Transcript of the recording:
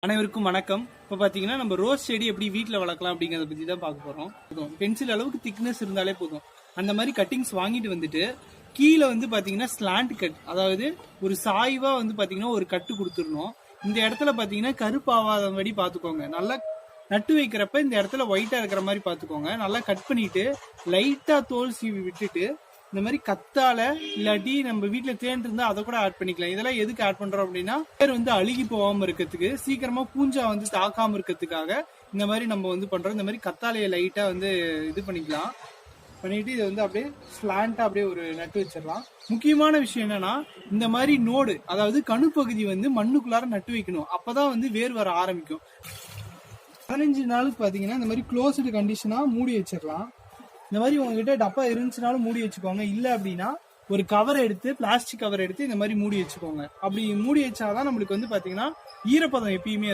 அனைவருக்கும் வணக்கம். இப்போ பார்த்தீங்கன்னா நம்ம ரோஸ் செடி எப்படி வீட்டில் வளர்க்கலாம் அப்படிங்கிறத பற்றி தான் பார்க்க போகிறோம். போதும் பென்சில் அளவுக்கு திக்னஸ் இருந்தாலே போதும். அந்த மாதிரி கட்டிங்ஸ் வாங்கிட்டு வந்துட்டு கீழே வந்து பார்த்தீங்கன்னா ஸ்லாண்ட் கட், அதாவது ஒரு சாய்வாக வந்து பார்த்தீங்கன்னா ஒரு கட்டு கொடுத்துடணும். இந்த இடத்துல பார்த்தீங்கன்னா கருப்பாவாதபடி பார்த்துக்கோங்க. நல்லா நட்டு வைக்கிறப்ப இந்த இடத்துல ஒயிட்டாக இருக்கிற மாதிரி பார்த்துக்கோங்க. நல்லா கட் பண்ணிட்டு லைட்டாக தோல் சீவி விட்டுட்டு இந்த மாதிரி கத்தால இல்லாட்டி நம்ம வீட்டுல தேன் இருந்தா அதை கூட ஆட் பண்ணிக்கலாம். இதெல்லாம் எதுக்கு ஆட் பண்றோம் அப்படின்னா பேர் வந்து அழுகி போகாம இருக்கிறதுக்கு, சீக்கிரமா பூஞ்சா வந்து தாக்காம இருக்கிறதுக்காக இந்த மாதிரி நம்ம வந்து பண்றோம். இந்த மாதிரி கத்தாலையை லைட்டா வந்து இது பண்ணிக்கலாம். பண்ணிட்டு இதை வந்து அப்படியே ஸ்லாண்டா அப்படியே ஒரு நட்டு வச்சிடலாம். முக்கியமான விஷயம் என்னன்னா இந்த மாதிரி நோடு, அதாவது கணுப்பகுதி வந்து மண்ணுக்குள்ளார நட்டு வைக்கணும். அப்பதான் வந்து வேர் வர ஆரம்பிக்கும். 15 நாளுக்கு பாத்தீங்கன்னா இந்த மாதிரி க்ளோஸ்டு கண்டிஷனா மூடி வச்சிடலாம். இந்த மாதிரி உங்ககிட்ட டப்பா இருந்துச்சுனாலும் மூடி வச்சுக்கோங்க. இல்லை அப்படின்னா ஒரு கவர் எடுத்து, பிளாஸ்டிக் கவர் எடுத்து இந்த மாதிரி மூடி வச்சுக்கோங்க. அப்படி மூடி வச்சாதான் நம்மளுக்கு வந்து பாத்தீங்கன்னா ஈரப்பதம் எப்பயுமே